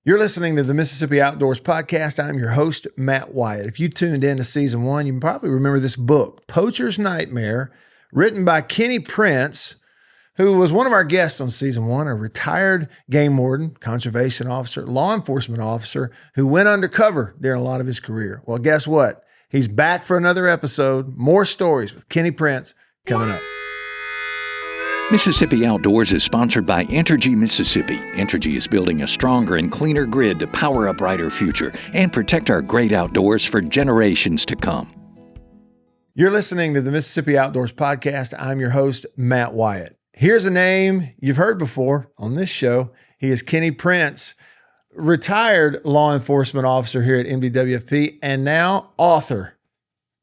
You're listening to the Mississippi Outdoors Podcast. I'm your host, Matt Wyatt. If you tuned in to season one, you can probably remember this book, Poacher's Nightmare, written by Kennie Prince, who was one of our guests on season one, a retired game warden, conservation officer, law enforcement officer who went undercover during a lot of his career. Well, guess what? He's back for another episode. More stories with Kennie Prince coming up. Mississippi Outdoors is sponsored by Entergy Mississippi. Entergy is building a stronger and cleaner grid to power a brighter future and protect our great outdoors for generations to come. You're listening to the Mississippi Outdoors Podcast. I'm your host, Matt Wyatt. Here's a name you've heard before on this show. He is Kennie Prince, retired law enforcement officer here at MDWFP, and now author.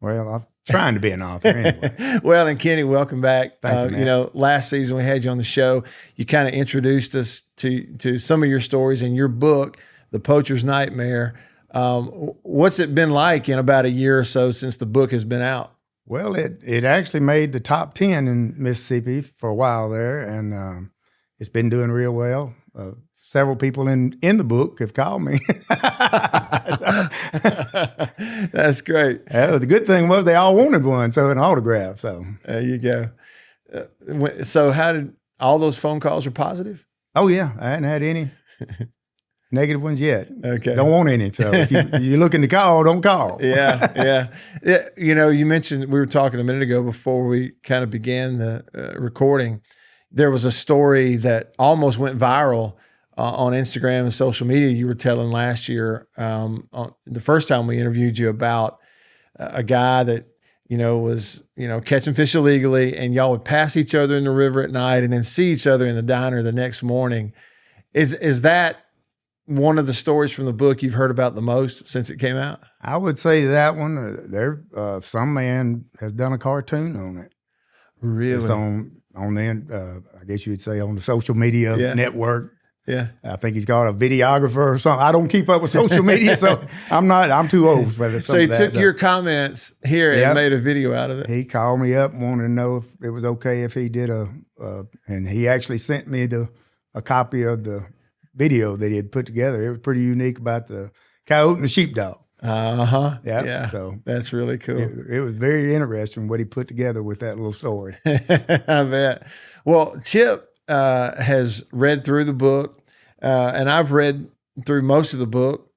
Well, I'm trying to be an author anyway. Well, and Kennie, welcome back. Thank you, Matt. Last season we had you on the show. You kind of introduced us to some of your stories in your book, The Poacher's Nightmare. What's it been like in about a year or so since the book has been out? Well, it actually made the top 10 in Mississippi for a while there, and it's been doing real well. Several people in the book have called me. That's great. The good thing was they all wanted one, so an autograph. So there you go. So how did all those phone calls were positive? Oh yeah, I hadn't had any negative ones yet. Okay, don't want any. So if you're looking to call, don't call. Yeah. You mentioned, we were talking a minute ago before we kind of began the recording. There was a story that almost went viral on Instagram and social media. You were telling last year, the first time we interviewed you, about a guy that, was, catching fish illegally, and y'all would pass each other in the river at night and then see each other in the diner the next morning. Is that one of the stories from the book you've heard about the most since it came out? I would say that one. Some man has done a cartoon on it. Really? It's on the, I guess you would say, on the social media network. Yeah. I think he's got a videographer or something. I don't keep up with social media, so I'm too old for that. So he took your comments here and made a video out of it. He called me up, wanted to know if it was okay if he did and he actually sent me a copy of the video that he had put together. It was pretty unique about the coyote and the sheepdog. Uh-huh. Yeah. So that's really cool. It was very interesting what he put together with that little story. I bet. Well, Chip has read through the book, and I've read through most of the book.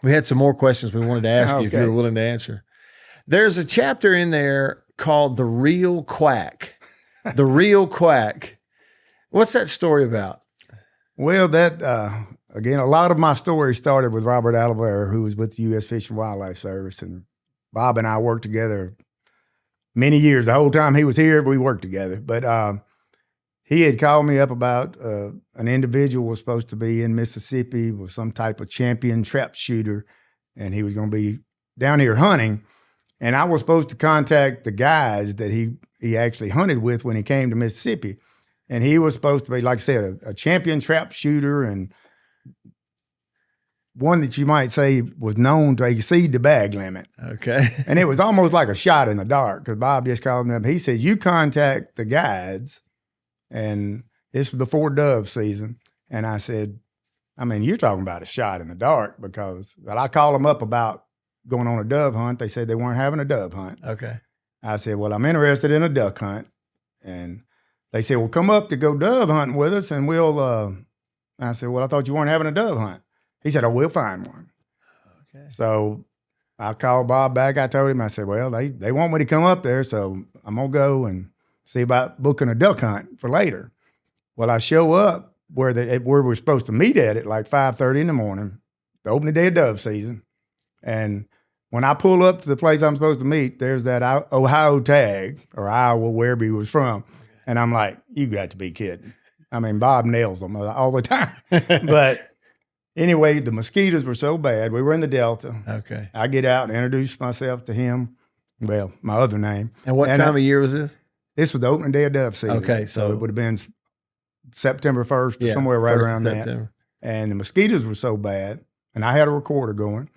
We had some more questions we wanted to ask you if you were willing to answer. There's a chapter in there called The Real Quack. The Real Quack. What's that story about? Well, again, a lot of my story started with Robert Alibert, who was with the U.S. Fish and Wildlife Service, and Bob and I worked together many years. The whole time he was here, we worked together. But he had called me up about an individual was supposed to be in Mississippi with some type of champion trap shooter, and he was going to be down here hunting. And I was supposed to contact the guys that he actually hunted with when he came to Mississippi. And he was supposed to be, like I said, a champion trap shooter, and one that you might say was known to exceed the bag limit. Okay. And it was almost like a shot in the dark, because Bob just called me up. He said, you contact the guides, and this was before dove season. And I said, you're talking about a shot in the dark, because I called them up about going on a dove hunt. They said they weren't having a dove hunt. Okay. I said, well, I'm interested in a duck hunt. And they said, well, come up to go dove hunting with us, and we'll, I said, well, I thought you weren't having a dove hunt. He said, oh, we'll find one. Okay. So I called Bob back. I told him, I said, well, they want me to come up there, so I'm going to go and see about booking a duck hunt for later. Well, I show up where we're supposed to meet at like 5:30 in the morning, the opening day of dove season. And when I pull up to the place I'm supposed to meet, there's that Ohio tag, or Iowa, wherever he was from. And I'm like, you got to be kidding. Bob nails them all the time. But anyway, the mosquitoes were so bad. We were in the Delta. Okay. I get out and introduce myself to him. Well, my other name. And what time of year was this? This was the opening day of dove season. Okay. So it would have been September 1st or somewhere right around that. And the mosquitoes were so bad, and I had a recorder going.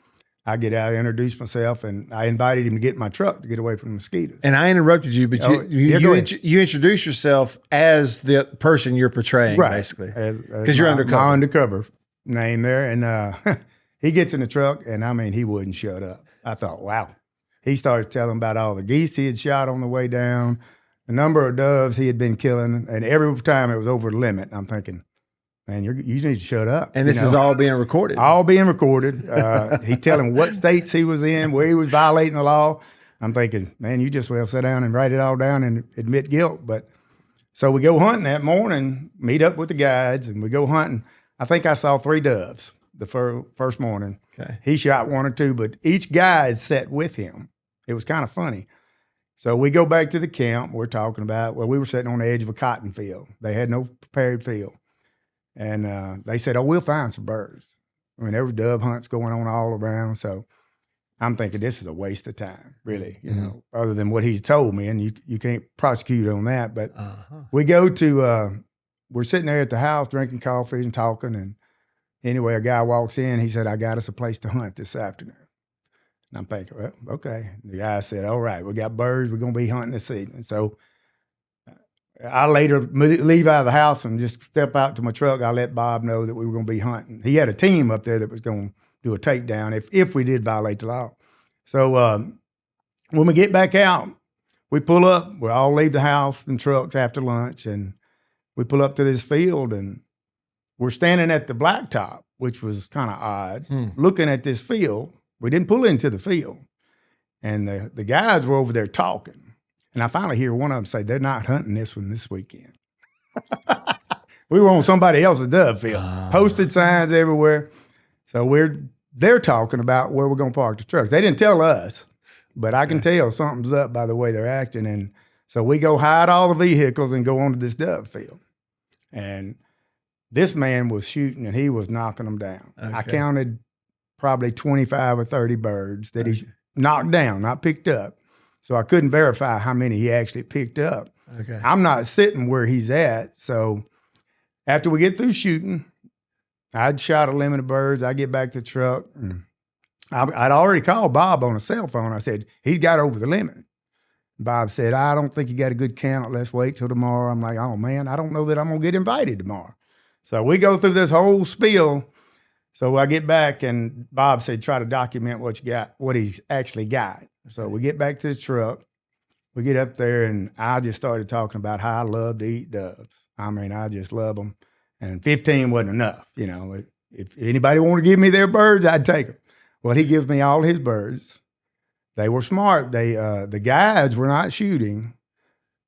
I get out, introduce myself, and I invited him to get in my truck to get away from the mosquitoes. And I interrupted you, but you introduce yourself as the person you're portraying, right, basically, because you're undercover. My undercover name there. And he gets in the truck, and I mean, he wouldn't shut up. I thought, wow. He started telling about all the geese he had shot on the way down, the number of doves he had been killing, and every time it was over the limit. I'm thinking, man, you need to shut up. And this is all being recorded. All being recorded. He telling what states he was in, where he was violating the law. I'm thinking, man, you just well sit down and write it all down and admit guilt. But so we go hunting that morning, meet up with the guides, and we go hunting. I think I saw 3 doves the first morning. Okay. He shot 1 or 2, but each guide sat with him. It was kind of funny. So we go back to the camp. We're talking about, well, we were sitting on the edge of a cotton field. They had no prepared field. And they said, oh, we'll find some birds. I mean, there were dove hunts going on all around. So I'm thinking this is a waste of time, really, you know, other than what he's told me. And you can't prosecute on that. But we go to, we're sitting there at the house drinking coffee and talking. And anyway, a guy walks in. He said, I got us a place to hunt this afternoon. And I'm thinking, well, okay. The guy said, all right, we got birds. We're going to be hunting this evening. So I later leave out of the house and just step out to my truck. I let Bob know that we were going to be hunting. He had a team up there that was going to do a takedown if we did violate the law. So when we get back out, we pull up. We all leave the house in trucks after lunch, and we pull up to this field, and we're standing at the blacktop, which was kind of odd, looking at this field. We didn't pull into the field. And the guys were over there talking. And I finally hear one of them say, they're not hunting this one this weekend. We were on somebody else's dove field. Posted signs everywhere. So they're talking about where we're going to park the trucks. They didn't tell us, but I can tell something's up by the way they're acting. And so we go hide all the vehicles and go onto this dove field. And this man was shooting, and he was knocking them down. Okay. I counted probably 25 or 30 birds that he knocked down, not picked up. So I couldn't verify how many he actually picked up. Okay. I'm not sitting where he's at. So after we get through shooting, I'd shot a limit of birds. I get back to the truck. And I'd already called Bob on a cell phone. I said, he's got over the limit. Bob said, I don't think you got a good count. Let's wait till tomorrow. I'm like, oh, man, I don't know that I'm going to get invited tomorrow. So we go through this whole spiel. So I get back, and Bob said, try to document what you got, what he's actually got. So we get back to the truck. We get up there, and I just started talking about how I love to eat doves. I mean, I just love them. And 15 wasn't enough. You know, if anybody wanted to give me their birds, I'd take them. Well, he gives me all his birds. They were smart. The guides were not shooting.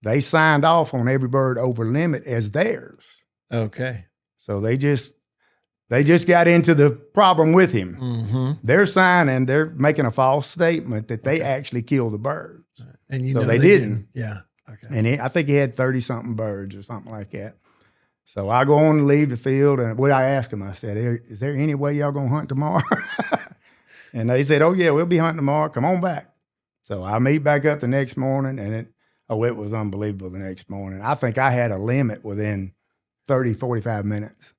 They signed off on every bird over limit as theirs. Okay. So they just got into the problem with him. Mm-hmm. They're signing, they're making a false statement that they actually killed the birds. And so they didn't. Yeah. Okay. And I think he had 30-something birds or something like that. So I go on to leave the field, and what I asked him, I said, is there any way y'all going to hunt tomorrow? And they said, oh, yeah, we'll be hunting tomorrow. Come on back. So I meet back up the next morning, and it was unbelievable the next morning. I think I had a limit within 30, 45 minutes.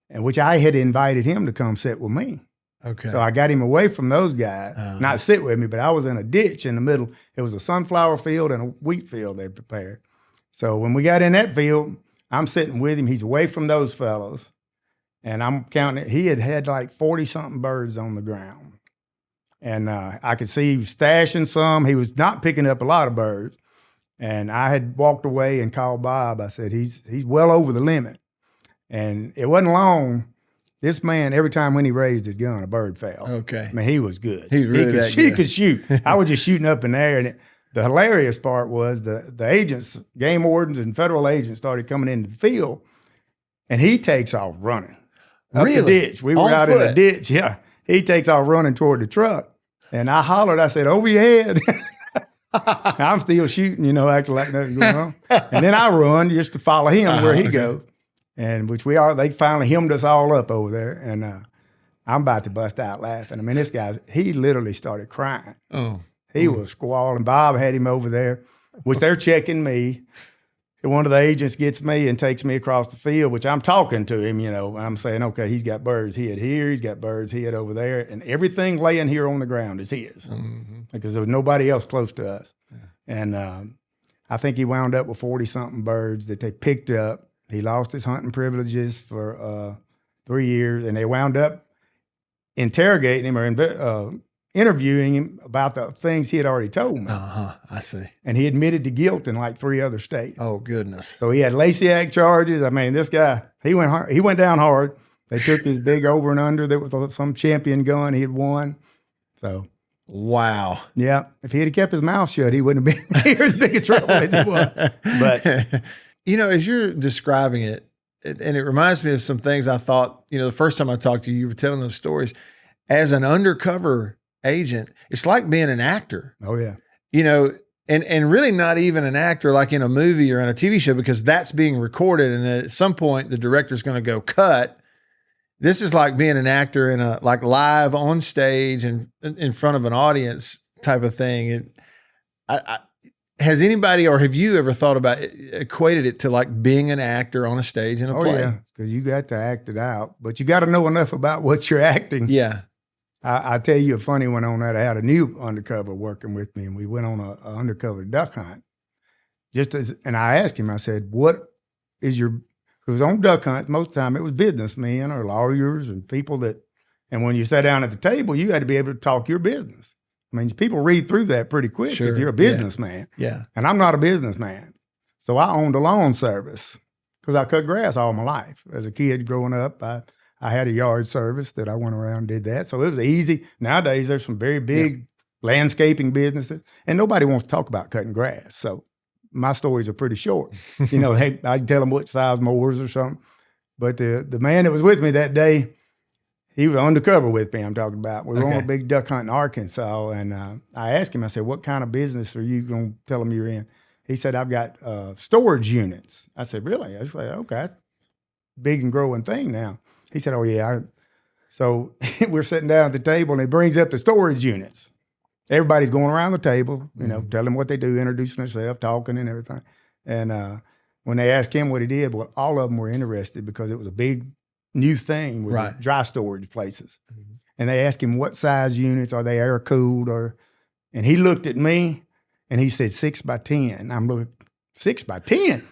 And which I had invited him to come sit with me. Okay. So I got him away from those guys, not sit with me, but I was in a ditch in the middle. It was a sunflower field and a wheat field they prepared. So when we got in that field, I'm sitting with him. He's away from those fellows. And I'm counting, he had like 40-something birds on the ground. And I could see he was stashing some. He was not picking up a lot of birds. And I had walked away and called Bob. I said, he's well over the limit. And it wasn't long. This man, every time when he raised his gun, a bird fell. Okay. I mean, he was good. He could shoot. I was just shooting up in there. And the hilarious part was the agents, game wardens and federal agents started coming into the field, and he takes off running. Up the ditch. We were out in the ditch. Yeah. He takes off running toward the truck. And I hollered. I said, over your head. I'm still shooting, acting like nothing's going on. And then I run just to follow him where he goes. And they finally hemmed us all up over there. And I'm about to bust out laughing. I mean, this guy, he literally started crying. Oh. He was squalling. Bob had him over there, which they're checking me. And one of the agents gets me and takes me across the field, which I'm talking to him, and I'm saying, okay, he's got birds hid here, he's got birds hid over there, and everything laying here on the ground is his, because there was nobody else close to us. Yeah. And I think he wound up with 40-something birds that they picked up. He lost his hunting privileges for 3 years, and they wound up interrogating him or interviewing him about the things he had already told me. I see. And he admitted to guilt in like 3 other states. Oh, goodness. So he had Lacey Act charges. I mean, this guy, he went down hard. They took his big over and under. There was some champion gun he had won. So, wow. Yeah. If he had kept his mouth shut, he wouldn't have been here as big a trouble as he was. But, you know, as you're describing it, and it reminds me of some things I thought, you know, the first time I talked to you, you were telling those stories. As an undercover agent, it's like being an actor. Oh, yeah. You know, and really not even an actor like in a movie or in a TV show, because that's being recorded. And at some point, the director's going to go cut. This is like being an actor in a like live on stage and in front of an audience type of thing. And has anybody, or have you ever thought about equated it to like being an actor on a stage in a play? Oh, yeah, because you got to act it out, but you got to know enough about what you're acting. Yeah. I tell you a funny one on that. I had a new undercover working with me, and we went on a undercover duck hunt. And I asked him, I said, what is your, because on duck hunts, most of the time it was businessmen or lawyers and people that, and when you sat down at the table, you had to be able to talk your business. I mean, people read through that pretty quick if you're a businessman. Yeah. And I'm not a businessman. So I owned a lawn service because I cut grass all my life. As a kid growing up, I had a yard service that I went around and did that. So it was easy. Nowadays, there's some very big landscaping businesses, and nobody wants to talk about cutting grass. So my stories are pretty short. You know, I can tell them what size mowers or something. But the man that was with me that day, he was undercover with me, I'm talking about. We were on a big duck hunt in Arkansas, and I asked him, I said, what kind of business are you going to tell him you're in? He said, I've got storage units. I said, really? I said, okay, that's a big and growing thing now. He said, oh, yeah. So we're sitting down at the table, and he brings up the storage units. Everybody's going around the table, you know, telling them what they do, introducing themselves, talking and everything. And when they asked him what he did, well, all of them were interested because it was a big new thing with the dry storage places. And they asked him what size units, are they air cooled and he looked at me and he said 6 by 10. I'm looking, 6 by 10?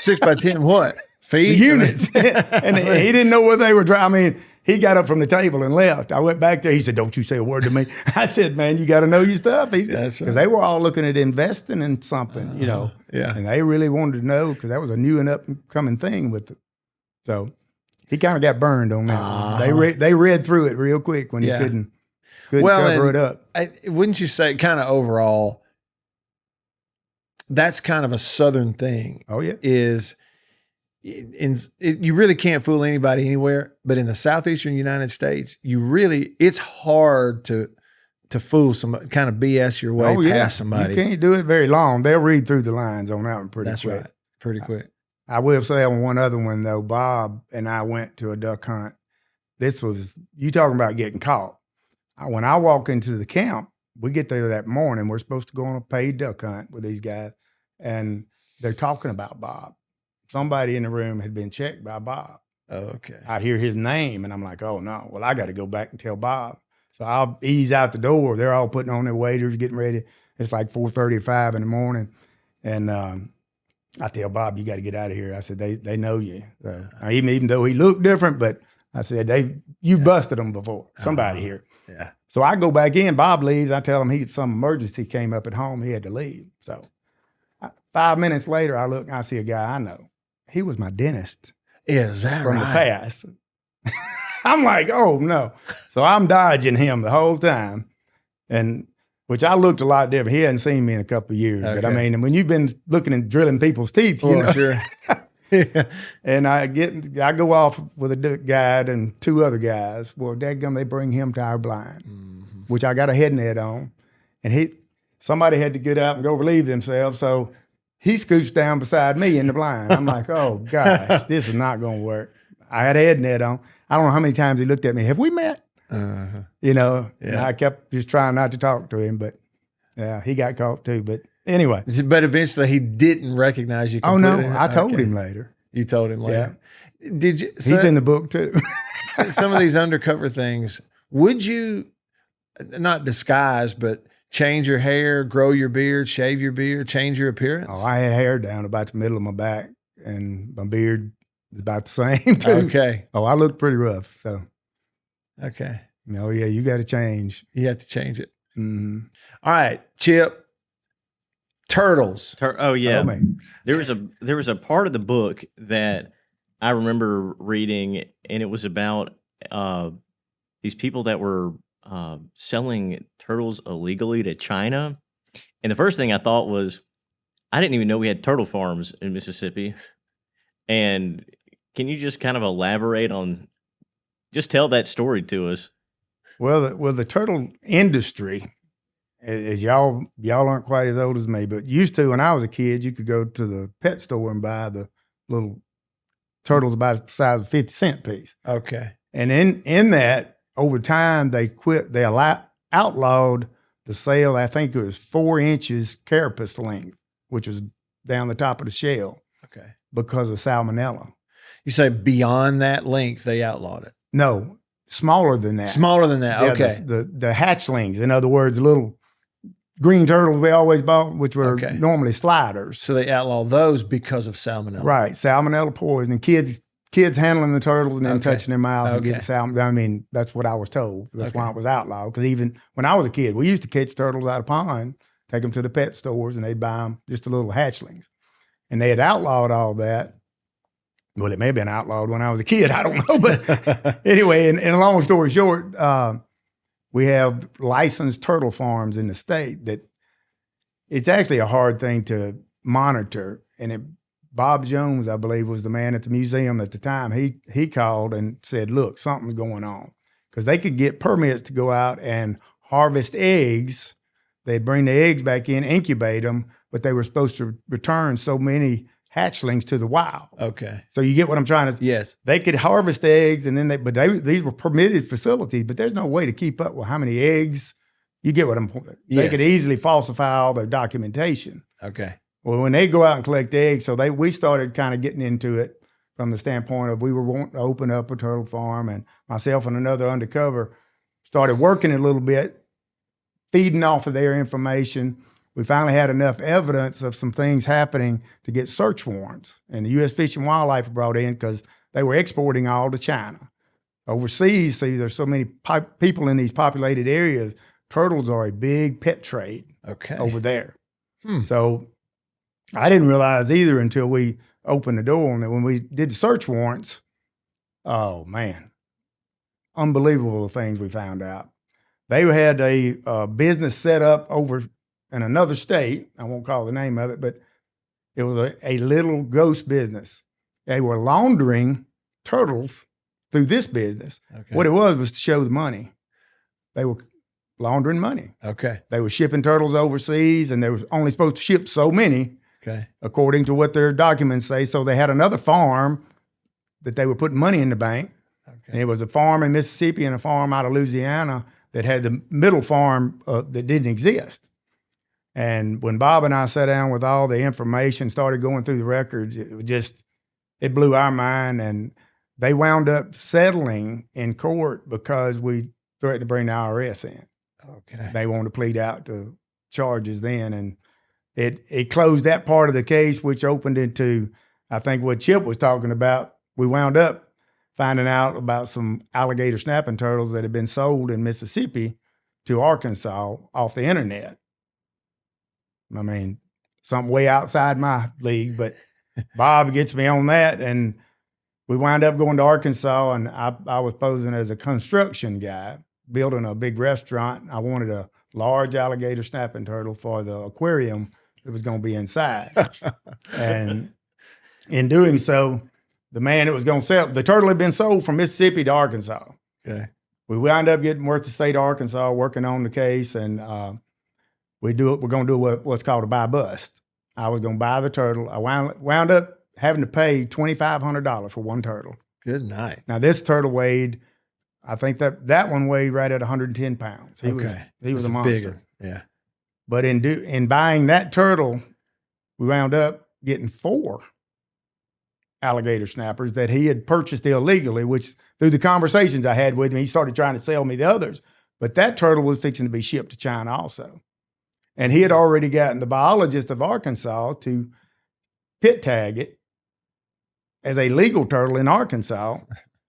6 by 10 what? Feet? The units. And he didn't know what they were dry. I mean, he got up from the table and left. I went back there. He said, don't you say a word to me. I said, man, you got to know your stuff. Because they were all looking at investing in something, you know. Yeah. And they really wanted to know because that was a new and upcoming thing with it. So he kind of got burned on that. They read through it real quick when he couldn't cover it up. Wouldn't you say kind of overall, that's kind of a Southern thing. Oh, yeah. You really can't fool anybody anywhere, but in the Southeastern United States, it's hard to fool somebody, kind of BS your way past somebody. You can't do it very long. They'll read through the lines on that one pretty quick. That's right. Pretty quick. I will say on one other one, though, Bob and I went to a duck hunt. This was, you talking about getting caught. When I walk into the camp, we get there that morning. We're supposed to go on a paid duck hunt with these guys, and they're talking about Bob. Somebody in the room had been checked by Bob. Oh, okay. I hear his name, and I'm like, oh, no. Well, I got to go back and tell Bob. So I'll ease out the door. They're all putting on their waders, getting ready. It's like 4:35 in the morning, and I tell Bob, you got to get out of here. I said, they know you. So, even though he looked different, but I said, you busted them before. Somebody here. Yeah. So I go back in. Bob leaves. I tell him some emergency came up at home. He had to leave. So 5 minutes later, I look and I see a guy I know. He was my dentist. Is that from the past. I'm like, oh, no. So I'm dodging him the whole time. And which I looked a lot different. He hadn't seen me in a couple of years. Okay. But I mean, when you've been looking and drilling people's teeth, you know. Sure. And I go off with a guide and 2 other guys. Well, dadgum, they bring him to our blind, which I got a head net on. And somebody had to get out and go relieve themselves. So he scooched down beside me in the blind. I'm like, oh, gosh, this is not going to work. I had a head net on. I don't know how many times he looked at me. Have we met? You know, I kept just trying not to talk to him, but yeah, he got caught too. But anyway. But eventually he didn't recognize you completely. Oh, no, I told him later. You told him later. Yeah. Did you? He's in the book too. Some of these undercover things, would you not disguise, but change your hair, grow your beard, shave your beard, change your appearance? Oh, I had hair down about the middle of my back and my beard It's about the same too. Okay. Oh, I look pretty rough. So, Okay. no, yeah, you got to change. You have to change it. Mm-hmm. All right, Chip. Turtles. Oh yeah, Oh, man. there was a part of the book that I remember reading, and it was about these people that were selling turtles illegally to China. And the first thing I thought was, I didn't even know we had turtle farms in Mississippi. And can you just kind of elaborate on, just tell that story to us? Well, the turtle industry, as y'all aren't quite as old as me, but used to when I was a kid, you could go to the pet store and buy the little turtles about the size of 50-cent piece. Okay. And in that, over time, they outlawed the sale. I think it was 4 inches carapace length, which was down the top of the shell. Okay. Because of salmonella. You say beyond that length, they outlawed it. No, smaller than that. Smaller than that. Yeah, Okay. The hatchlings, in other words, little green turtles we always bought, which were normally sliders. So they outlawed those because of salmonella. Right, salmonella poisoning. Kids handling the turtles and then touching their mouths and getting salmonella. I mean, that's what I was told. That's why it was outlawed. Because even when I was a kid, we used to catch turtles out of pond, take them to the pet stores, and they'd buy them just the little hatchlings. And they had outlawed all that. Well, it may have been outlawed when I was a kid. I don't know. But anyway, and a long story short, we have licensed turtle farms in the state that it's actually a hard thing to monitor. And Bob Jones, I believe, was the man at the museum at the time. He called and said, look, something's going on. Because they could get permits to go out and harvest eggs. They'd bring the eggs back in, incubate them, but they were supposed to return so many hatchlings to the wild. Okay. So you get what I'm trying to say? Yes. They could harvest eggs, and then these were permitted facilities, but there's no way to keep up with how many eggs. You get what I'm saying? Yes. They could easily falsify all their documentation. Okay. Well, when they go out and collect eggs, so we started kind of getting into it from the standpoint of we were wanting to open up a turtle farm, and myself and another undercover started working a little bit, feeding off of their information. We finally had enough evidence of some things happening to get search warrants. And the U.S. Fish and Wildlife were brought in because they were exporting all to China. Overseas, see, there's so many people in these populated areas, turtles are a big pet trade over there. So I didn't realize either until we opened the door. And when we did the search warrants, oh, man, unbelievable things we found out. They had a business set up over in another state. I won't call the name of it, but it was a little ghost business. They were laundering turtles through this business. Okay. What it was to show the money. They were laundering money. Okay. They were shipping turtles overseas, and they were only supposed to ship so many, according to what their documents say. So they had another farm that they were putting money in the bank. Okay. And it was a farm in Mississippi and a farm out of Louisiana that had the middle farm that didn't exist. And when Bob and I sat down with all the information, started going through the records, it blew our mind. And they wound up settling in court because we threatened to bring the IRS in. Okay. They wanted to plead out to charges then. And it closed that part of the case, which opened into, I think, what Chip was talking about. We wound up finding out about some alligator snapping turtles that had been sold in Mississippi to Arkansas off the internet. I mean, something way outside my league, but Bob gets me on that, and we wound up going to Arkansas, and I was posing as a construction guy, building a big restaurant. I wanted a large alligator snapping turtle for the aquarium that was going to be inside. And in doing so, the man that was going to sell, the turtle had been sold from Mississippi to Arkansas. Okay. We wound up getting worth the state of Arkansas, working on the case, and we're going to do what's called a buy bust. I was going to buy the turtle. I wound up having to pay $2,500 for one turtle. Good night. Now this turtle weighed, I think that one weighed right at 110 pounds. He was a monster. Bigger. Yeah. But in buying that turtle, we wound up getting 4 alligator snappers that he had purchased illegally, which through the conversations I had with him, he started trying to sell me the others. But that turtle was fixing to be shipped to China also. And he had already gotten the biologist of Arkansas to pit tag it as a legal turtle in Arkansas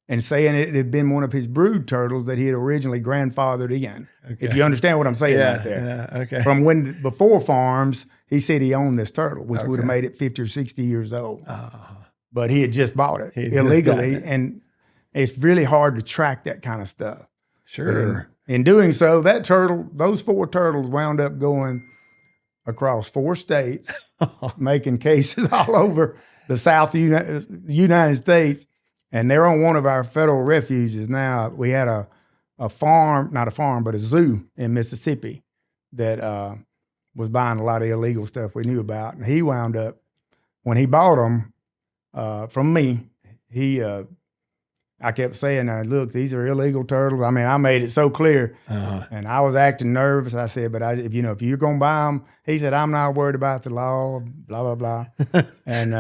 and saying it had been one of his brood turtles that he had originally grandfathered in. Okay. If you understand what I'm saying Yeah, right there. yeah, okay. From before farms, he said he owned this turtle, which would have Okay. made it 50 or 60 years old. Uh, But he had just bought it He had just illegally, gotten it. and it's really hard to track that kind of stuff. sure. In doing so, those 4 turtles wound up going across 4 states, making cases all over the South United States. And they're on one of our federal refuges now. We had a farm, not a farm, but a zoo in Mississippi that was buying a lot of illegal stuff we knew about. And he wound up, when he bought them from me, I kept saying, look, these are illegal turtles. I mean, I made it so clear. And I was acting nervous. I said, but if you're going to buy them, he said, I'm not worried about the law, blah, blah, blah. And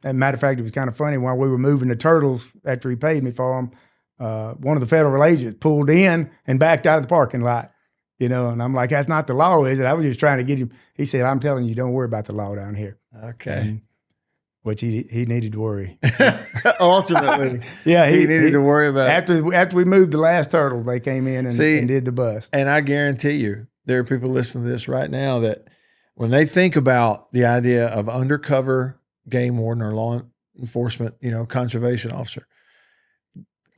matter of fact, it was kind of funny while we were moving the turtles after he paid me for them, one of the federal agents pulled in and backed out of the parking lot, and I'm like, that's not the law, is it? I was just trying to get him. He said, I'm telling you, don't worry about the law down here. Okay. Which he needed to worry. Ultimately, Yeah, he needed to worry about it. After we moved the last turtles, they came in and did the bust. And I guarantee you, there are people listening to this right now that when they think about the idea of undercover game warden or law enforcement, conservation officer,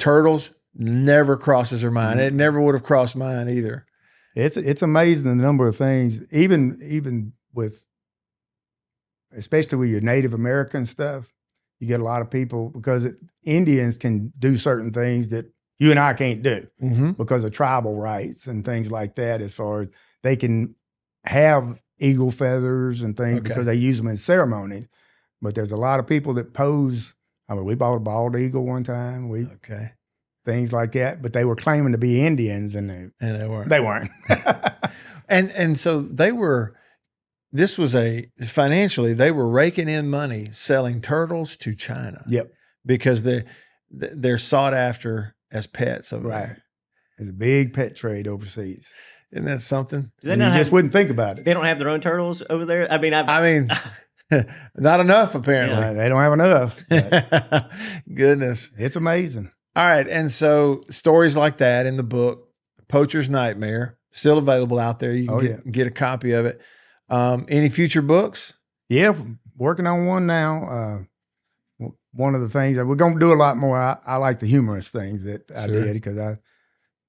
turtles never crosses their mind. It never would have crossed mine either. It's amazing the number of things, even with, especially with your Native American stuff, you get a lot of people, because Indians can do certain things that you and I can't do because of tribal rights and things like that, as far as they can have eagle feathers and things because they use them in ceremonies. But there's a lot of people that pose. I mean, we bought a bald eagle one time. Things like that, but they were claiming to be Indians, and they weren't. They weren't. and so they were. This was financially, they were raking in money selling turtles to China. Yep. Because they're sought after as pets over there. There's a big pet trade overseas. Isn't that something? You just wouldn't think about it. They don't have their own turtles over there? I mean, not enough apparently. Yeah, they don't have enough. Goodness. It's amazing. All right. And so stories like that in the book, Poacher's Nightmare, still available out there. You can get a copy of it. Any future books? Yeah, working on one now. One of the things that we're going to do a lot more. I like the humorous things that I did, because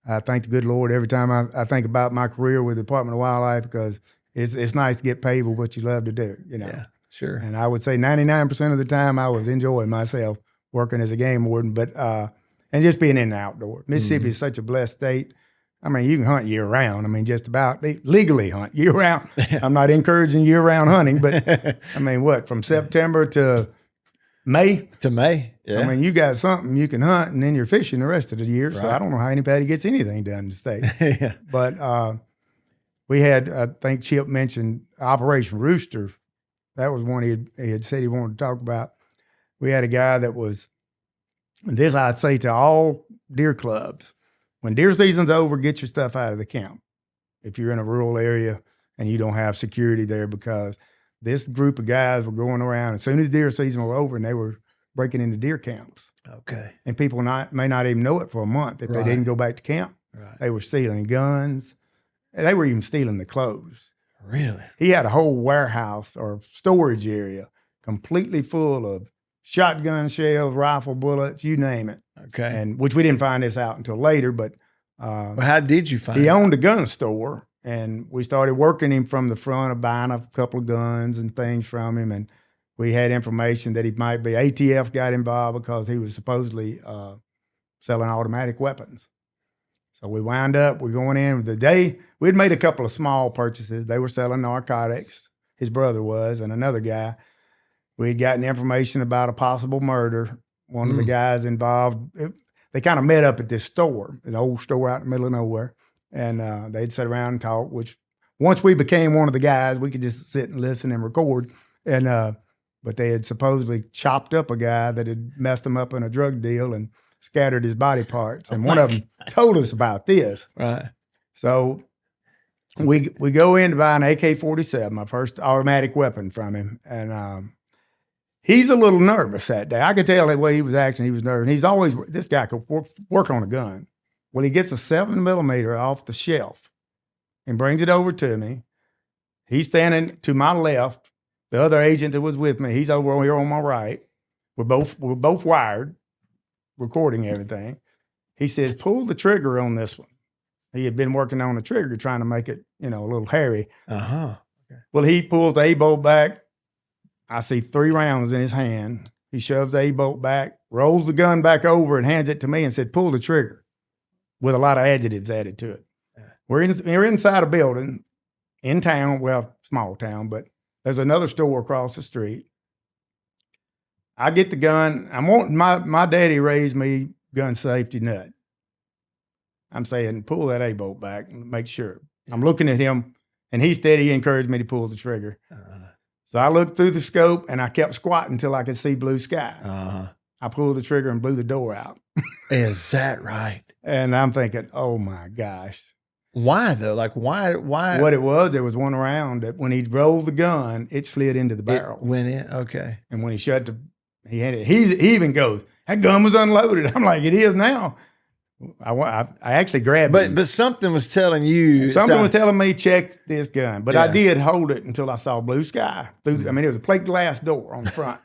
I thank the good Lord every time I think about my career with the Department of Wildlife, because it's nice to get paid with what you love to do. Yeah, sure. And I would say 99% of the time I was enjoying myself working as a game warden, but and just being in the outdoor. Mississippi is such a blessed state. I mean, you can hunt year round. I mean, just about. They legally hunt year round. I'm not encouraging year round hunting, but I mean, from September to May? To May, yeah. I mean, you got something you can hunt, and then you're fishing the rest of the year. Right. So I don't know how anybody gets anything done in the state. Yeah. But we had, I think Chip mentioned Operation Rooster. That was one he had said he wanted to talk about. We had a guy that was, and this I'd say to all deer clubs, when deer season's over, get your stuff out of the camp. If you're in a rural area and you don't have security there, because this group of guys were going around as soon as deer season was over, and they were breaking into deer camps. Okay. And people may not even know it for a month if they didn't go back to camp. Right. They were stealing guns. And they were even stealing the clothes. Really? He had a whole warehouse or storage area completely full of shotgun shells, rifle bullets, you name it. Okay. And which we didn't find this out until later, but well, how did you find he it? owned a gun store, and we started working him from the front of buying a couple of guns and things from him. And we had information that he might be, ATF got involved because he was supposedly selling automatic weapons. So we wound up, we're going in the day, we'd made a couple of small purchases. They were selling narcotics, his brother was, and another guy. We'd gotten information about a possible murder. One of the guys involved, they kind of met up at this store, an old store out in the middle of nowhere. And they'd sit around and talk, which once we became one of the guys, we could just sit and listen and record. And but they had supposedly chopped up a guy that had messed him up in a drug deal and scattered his body parts. And one of them told us about this. Right. So we go in to buy an AK-47, my first automatic weapon from him. And He's a little nervous that day. I could tell the way he was acting, he was nervous. He's always, this guy could work on a gun. Well, he gets a 7mm off the shelf and brings it over to me. He's standing to my left. The other agent that was with me, he's over here on my right. We're both wired, recording everything. He says, pull the trigger on this one. He had been working on the trigger, trying to make it, a little hairy. Okay. Well, he pulls the A-bolt back. I see 3 rounds in his hand. He shoves the A-bolt back, rolls the gun back over and hands it to me and said, pull the trigger, with a lot of adjectives added to it. Yeah. We're inside a building in town, well, small town, but there's another store across the street. I get the gun. I'm wanting my daddy raised me gun safety nut. I'm saying, pull that A-bolt back and make sure. Yeah. I'm looking at him, and he encouraged me to pull the trigger. So I looked through the scope, and I kept squatting until I could see blue sky. I pulled the trigger and blew the door out. Is that right? And I'm thinking, oh my gosh. Why though? Like why? What it was, there was one round that when he rolled the gun, it slid into the barrel. It went in, okay. And when he he even goes, that gun was unloaded. I'm like, it is now. I actually grabbed it. But something was telling you. Something was telling me, check this gun. But I did hold it until I saw blue sky. It was a plate glass door on the front.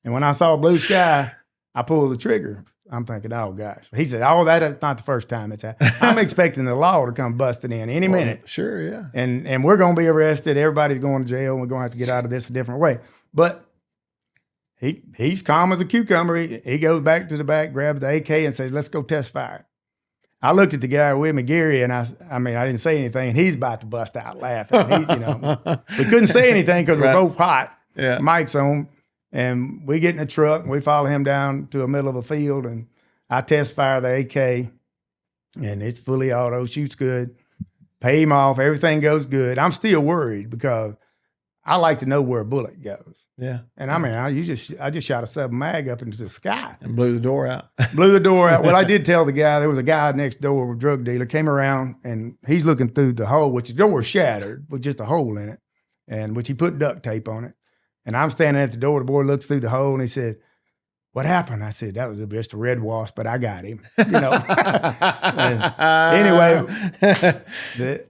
And when I saw blue sky, I pulled the trigger. I'm thinking, oh, gosh. He said, that's not the first time it's happened. I'm expecting the law to come busting in any minute. Sure, yeah. And we're going to be arrested. Everybody's going to jail. And we're going to have to get out of this a different way. But he's calm as a cucumber. He goes back to the back, grabs the AK and says, let's go test fire. I looked at the guy with me, Gary, and I didn't say anything, and he's about to bust out laughing. We couldn't say anything because we're both hot. Yeah. Mic's on, and we get in the truck, and we follow him down to the middle of a field, and I test fire the AK, and it's fully auto, shoots good, pay him off, everything goes good. I'm still worried because I like to know where a bullet goes. Yeah. And I just shot a 7 mag up into the sky. And blew the door out. Blew the door out. Well, I did tell the guy, there was a guy next door, a drug dealer, came around and he's looking through the hole, which the door was shattered with just a hole in it, and which he put duct tape on it. And I'm standing at the door, the boy looks through the hole and he said, what happened? I said, that was just a red wasp, but I got him. Anyway,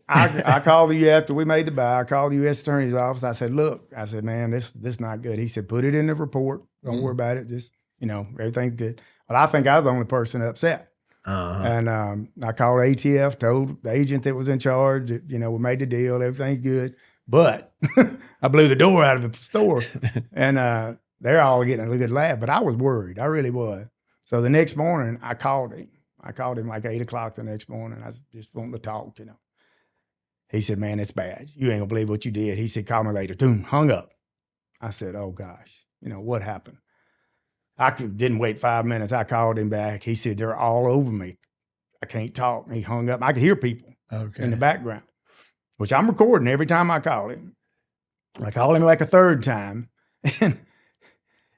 I called you after we made the buy. I called the U.S. Attorney's office. I said, look, man, this not good. He said, put it in the report. Don't worry about it. Just, everything's good. Well, I think I was the only person upset. And I called ATF, told the agent that was in charge that, we made the deal, everything's good. But I blew the door out of the store. And they're all getting a good laugh, but I was worried. I really was. So the next morning, I called him. I called him like 8 o'clock the next morning. I was just wanting to talk, He said, man, it's bad. You ain't gonna believe what you did. He said, call me later. Boom, hung up. I said, oh gosh, what happened? Didn't wait 5 minutes. I called him back. He said, they're all over me. I can't talk. And he hung up. I could hear people in the background, which I'm recording every time I call him. I called him like a 3rd time. And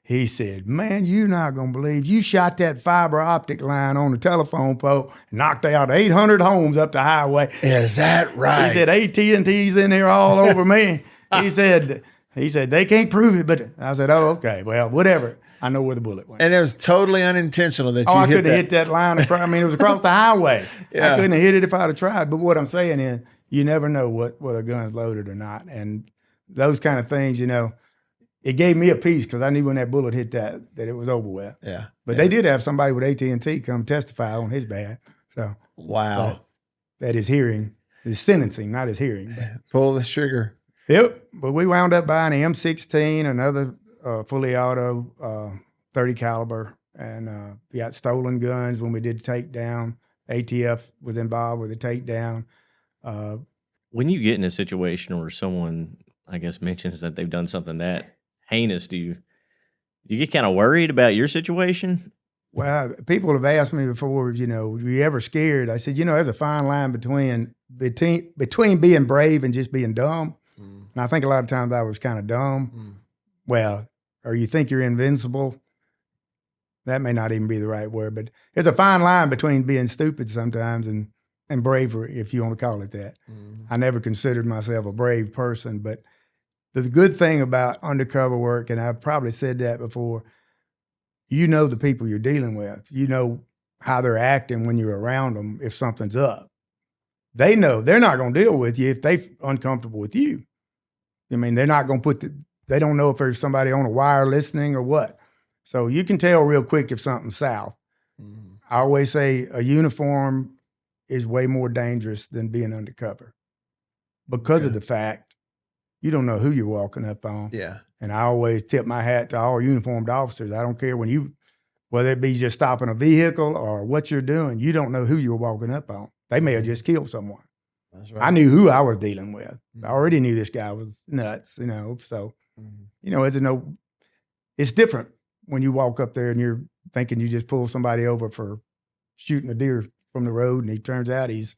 he said, man, you're not going to believe you shot that fiber optic line on the telephone pole and knocked out 800 homes up the highway. Is that right? He said, AT&T's in there all over me. He said, they can't prove it. But I said, oh, okay, well, whatever. I know where the bullet went. And it was totally unintentional that you hit that. I could have hit that line. It was across the highway. Yeah. I couldn't have hit it if I'd have tried. But what I'm saying is, you never know whether a gun's loaded or not. And those kind of things, it gave me a peace because I knew when that bullet hit that it was over with. Yeah. But they did have somebody with AT&T come testify on his behalf. So wow. That is hearing, his sentencing, not his hearing. Pull the trigger. Yep. But we wound up buying an M16, another fully auto 30 caliber, and we got stolen guns when we did the takedown. ATF was involved with the takedown. When you get in a situation where someone, I guess, mentions that they've done something that heinous, do you get kind of worried about your situation? Well, people have asked me before, were you ever scared? I said, there's a fine line between being brave and just being dumb. Mm. And I think a lot of times I was kind of dumb. Mm. Well, or you think you're invincible. That may not even be the right word, but there's a fine line between being stupid sometimes and bravery, if you want to call it that. Mm. I never considered myself a brave person, but the good thing about undercover work, and I've probably said that before, you know the people you're dealing with. You know how they're acting when you're around them if something's up. They know they're not going to deal with you if they're uncomfortable with you. I mean, they're not going to they don't know if there's somebody on a wire listening or what. So you can tell real quick if something's south. Mm-hmm. I always say a uniform is way more dangerous than being undercover because of the fact you don't know who you're walking up on. Yeah. And I always tip my hat to all uniformed officers. I don't care whether it be just stopping a vehicle or what you're doing, you don't know who you're walking up on. They may have just killed someone. That's right. I knew who I was dealing with. I already knew this guy was nuts, so, it's different when you walk up there and you're thinking you just pulled somebody over for shooting a deer from the road, and he turns out he's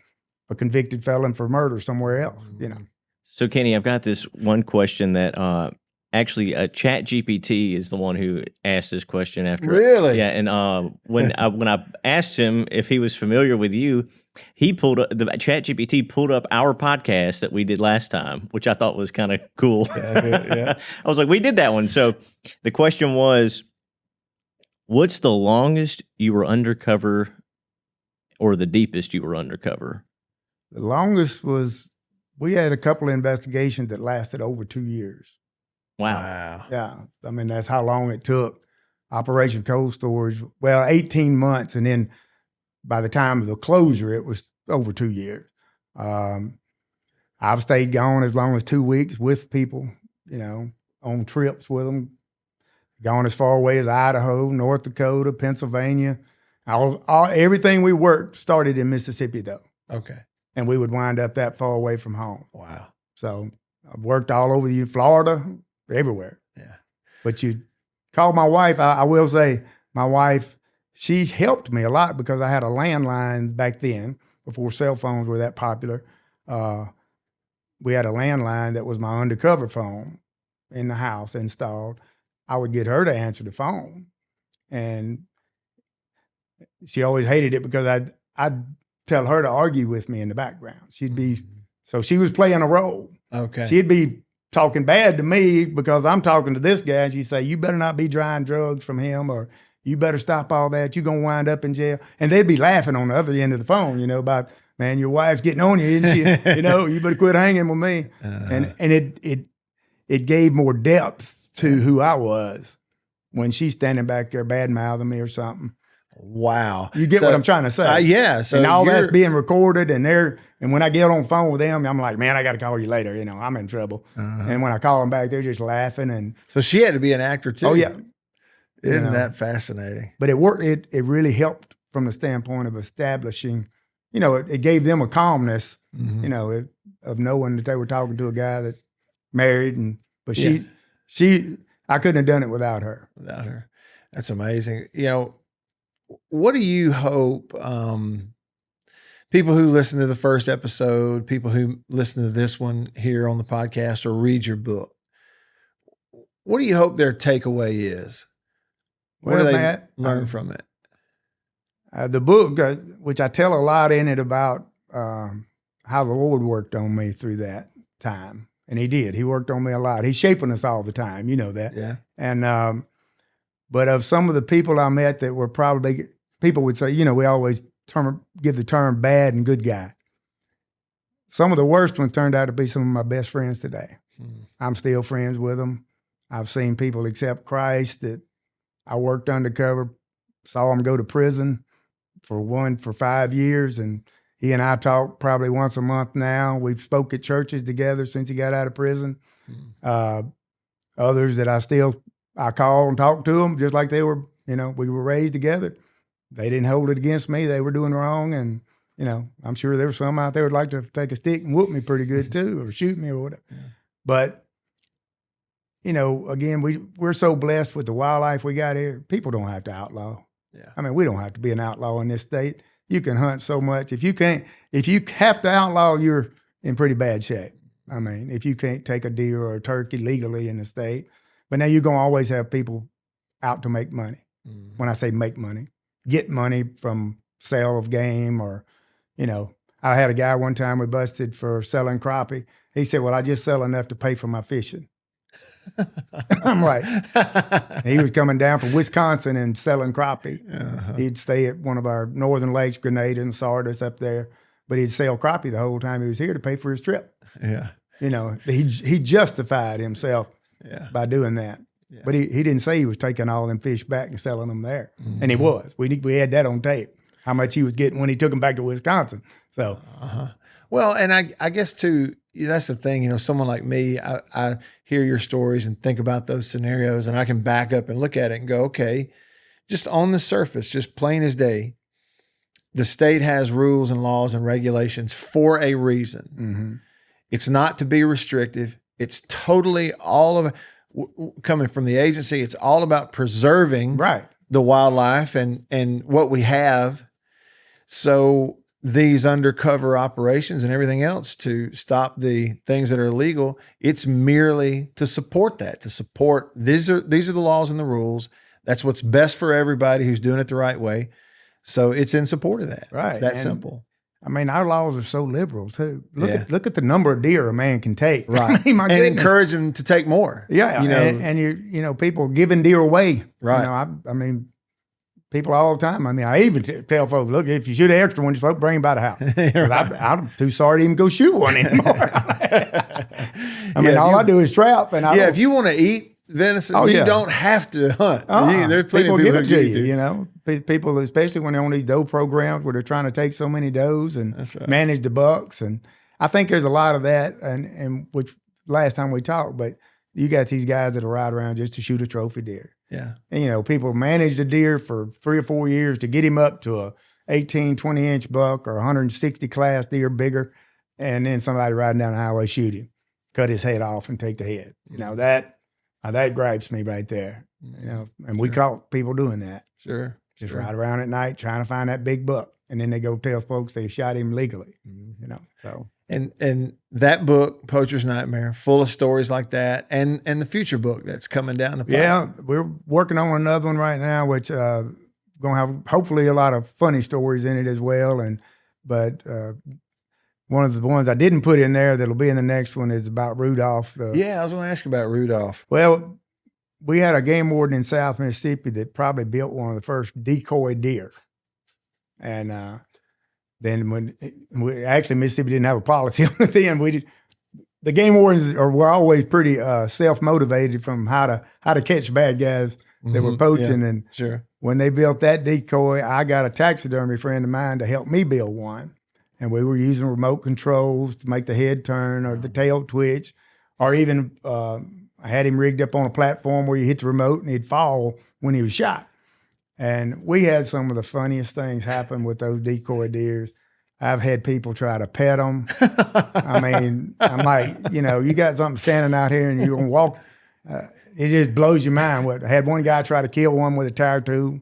a convicted felon for murder somewhere else, So, Kenny, I've got this one question that actually ChatGPT is the one who asked this question after. Really? Yeah, and when I asked him if he was familiar with you, he pulled up the ChatGPT pulled up our podcast that we did last time, which I thought was kind of cool. Yeah. I was like, we did that one. So the question was, what's the longest you were undercover, or the deepest you were undercover? The longest was, we had a couple of investigations that lasted over 2 years. Wow. Yeah. I mean, that's how long it took. Operation Cold Storage, 18 months. And then by the time of the closure, it was over 2 years. I've stayed gone as long as 2 weeks with people, on trips with them. Gone as far away as Idaho, North Dakota, Pennsylvania. Everything we worked started in Mississippi, though. Okay. And we would wind up that far away from home. Wow. So I've worked all over Florida, everywhere. Yeah. But you call my wife, I will say, my wife, she helped me a lot because I had a landline back then, before cell phones were that popular. We had a landline that was my undercover phone in the house installed. I would get her to answer the phone. And she always hated it because I'd tell her to argue with me in the background. So she was playing a role. Okay. She'd be talking bad to me because I'm talking to this guy, and she'd say, you better not be drying drugs from him, or you better stop all that. You're going to wind up in jail. And they'd be laughing on the other end of the phone, about, man, your wife's getting on you, isn't she? You better quit hanging with me. And it gave more depth to who I was when she's standing back there bad-mouthing me or something. Wow. You get what I'm trying to say? Yeah. So and all that's being recorded, and when I get on the phone with them, I'm like, man, I got to call you later. I'm in trouble. And when I call them back, they're just laughing. And so she had to be an actor too. Oh yeah. Isn't that fascinating? But it worked. It really helped from the standpoint of establishing, it gave them a calmness, of knowing that they were talking to a guy that's married. But I couldn't have done it without her. Without her. That's amazing. What do you hope people who listen to the first episode, people who listen to this one here on the podcast or read your book, what do you hope their takeaway is? What do they Matt, learn from it? The book, which I tell a lot in it about how the Lord worked on me through that time. And he did. He worked on me a lot. He's shaping us all the time. You know that. Yeah. And but of some of the people I met that were probably, people would say, we always give the term bad and good guy. Some of the worst ones turned out to be some of my best friends today. I'm still friends with them. I've seen people accept Christ that I worked undercover, saw him go to prison for 5 years, and he and I talk probably once a month now. We've spoke at churches together since he got out of prison. Others that I call and talk to them just like they were, we were raised together. They didn't hold it against me. They were doing wrong. And, I'm sure there were some out there who'd like to take a stick and whoop me pretty good too, or shoot me or whatever. Yeah. But, again, we're so blessed with the wildlife we got here. People don't have to outlaw. Yeah. I mean, we don't have to be an outlaw in this state. You can hunt so much. If you have to outlaw, you're in pretty bad shape. I mean, if you can't take a deer or a turkey legally in the state. But now you're going to always have people out to make money. When I say make money, get money from sale of game or, I had a guy one time we busted for selling crappie. He said, well, I just sell enough to pay for my fishing. I'm like, he was coming down from Wisconsin and selling crappie. He'd stay at one of our northern lakes, Grenada and Sardis up there, but he'd sell crappie the whole time he was here to pay for his trip. Yeah. You know, he justified himself by doing that. Yeah. But he didn't say he was taking all them fish back and selling them there. And he was. We had that on tape, how much he was getting when he took them back to Wisconsin. So, Well, and I guess too, that's the thing, you know, someone like me, I hear your stories and think about those scenarios, and I can back up and look at it and go, okay, just on the surface, just plain as day, the state has rules and laws and regulations for a reason. mm-hmm. It's not to be restrictive. It's totally all of coming from the agency. It's all about preserving Right. the wildlife and what we have. So these undercover operations and everything else to stop the things that are illegal, it's merely to support that, to support these are the laws and the rules. That's what's best for everybody who's doing it the right way. So it's in support of that. Right. It's that And simple. I mean, our laws are so liberal too. Yeah. Look at the number of deer a man can take. Right. I mean, my And goodness. encourage them to take more. Yeah, You know, and you know, people giving deer away. Right. You know, I mean, people all the time. I mean, I even tell folks, look, if you shoot an extra one, just bring him by the house. 'Cause I'm too sorry to even go shoot one anymore. I mean, all I do is trap. And if you want to eat venison, Oh, you yeah. don't have to hunt. There's plenty people of people give who it to give you, you know. People, especially when they're on these doe programs where they're trying to take so many does and That's right. manage the bucks. And I think there's a lot of that, and which last time we talked, but you got these guys that will ride around just to shoot a trophy deer. Yeah. And, you know, people manage the deer for 3 or 4 years to get him up to a 18, 20-inch buck or 160 class deer bigger, and then somebody riding down the highway shoot him, cut his head off and take the head. You know, that gripes me right there. You know, and we caught people doing that. Sure. Just ride around at night trying to find that big buck. And then they go tell folks they shot him legally, you know, so. And that book, Poacher's Nightmare, full of stories like that, and the future book that's coming down the pipe. Yeah, we're working on another one right now, which going to have hopefully a lot of funny stories in it as well. But one of the ones I didn't put in there that'll be in the next one is about Rudolph. Yeah, I was going to ask about Rudolph. Well, we had a game warden in South Mississippi that probably built one of the first decoy deer. And then when Mississippi didn't have a policy on it then, the game wardens were always pretty self-motivated from how to catch bad guys that were poaching. Yeah, and sure. when they built that decoy, I got a taxidermy friend of mine to help me build one. And we were using remote controls to make the head turn or the tail twitch, or even I had him rigged up on a platform where you hit the remote and he'd fall when he was shot. And we had some of the funniest things happen with those decoy deers. I've had people try to pet them. I mean, I'm like, you know, you got something standing out here and you're going to walk. It just blows your mind. I had one guy try to kill one with a tire tube.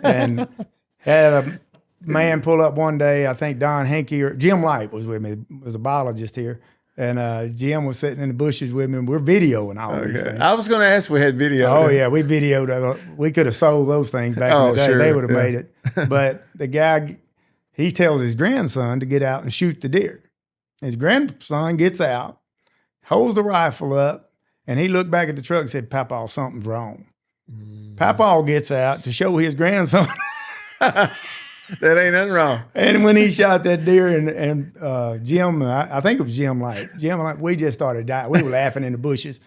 And had a man pull up one day, I think Don Henke or Jim Light was with me, was a biologist here. And Jim was sitting in the bushes with me, and we're videoing all these things. I was going to ask, we had video. Oh, yeah, we videoed. We could have sold those things back in the day. Sure, they would have made it. But the guy, he tells his grandson to get out and shoot the deer. His grandson gets out, holds the rifle up, and he looked back at the truck and said, "Papa, something's wrong." Papa gets out to show his grandson. That ain't nothing wrong. And when he shot that deer, and Jim, I think it was Jim Light, we just started dying. We were laughing in the bushes.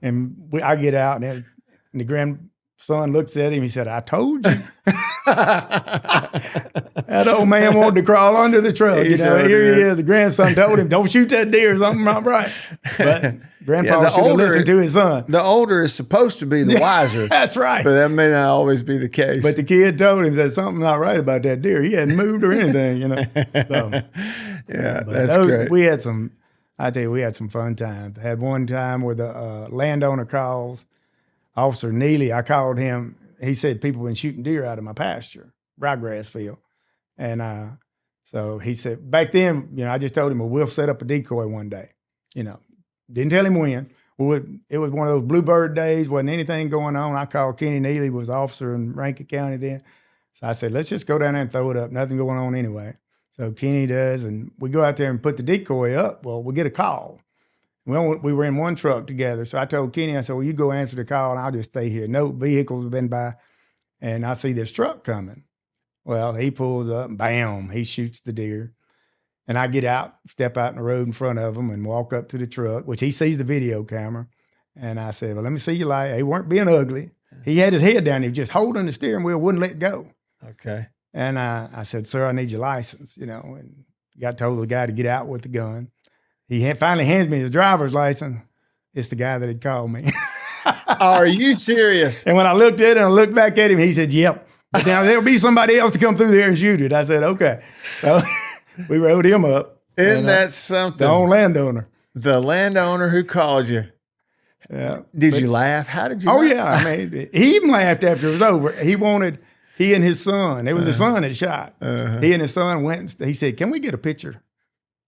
And I get out, and the grandson looks at him. He said, "I told you." That old man wanted to crawl under the truck. He You know, sure here he did. is. The grandson told him, "Don't shoot that deer. Something not right." But Grandpa the should have older- listened to his son. The older is supposed to be the wiser, That's right. but that may not always be the case. But the kid told him that something not right about that deer. He hadn't moved or anything, you know. So, yeah, but that's great. we had some fun times. Had one time where the landowner calls Officer Neely. I called him. He said people been shooting deer out of my pasture, ryegrass field. And so he said, back then, you know, I just told him, well, we'll set up a decoy one day. You know, didn't tell him when. Well, it was one of those bluebird days, wasn't anything going on. I called Kenny Neely, was the officer in Rankin County then. So I said, let's just go down there and throw it up. Nothing going on anyway. So Kenny does, and we go out there and put the decoy up. Well, we get a call. Well, we were in one truck together. So I told Kenny, I said, well, you go answer the call and I'll just stay here. No vehicles have been by. And I see this truck coming. Well, he pulls up and bam, he shoots the deer. And I get out, step out in the road in front of him and walk up to the truck, which he sees the video camera. And I said, well, let me see your light. He weren't being ugly. He had his head down. He was just holding the steering wheel, wouldn't let go. Okay. And I said, sir, I need your license, and got told the guy to get out with the gun. He finally hands me his driver's license. It's the guy that had called me. Are you serious? And when I looked at it and I looked back at him, he said, yep. But now there'll be somebody else to come through there and shoot it. I said, okay. So we rode him up. Isn't that something? The own landowner. The landowner who called you. Yeah. Did you laugh? How did you laugh? Yeah. I mean, he even laughed after it was over. He and his son, it was his son that shot. He and his son went and he said, can we get a picture?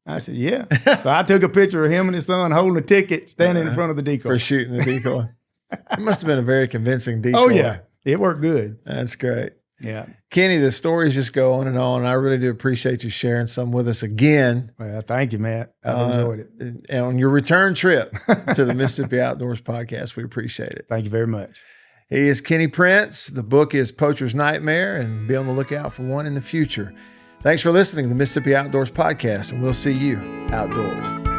I said, yeah. So I took a picture of him and his son holding a ticket, standing in front of the decoy. For shooting the decoy. It must have been a very convincing decoy. Oh, yeah. It worked good. That's great. Yeah. Kenny, the stories just go on. And I really do appreciate you sharing some with us again. Well, thank you, Matt. I enjoyed it. And on your return trip to the Mississippi Outdoors podcast, we appreciate it. Thank you very much. He is Kennie Prince. The book is Poacher's Nightmare, and be on the lookout for one in the future. Thanks for listening to the Mississippi Outdoors podcast, and we'll see you outdoors.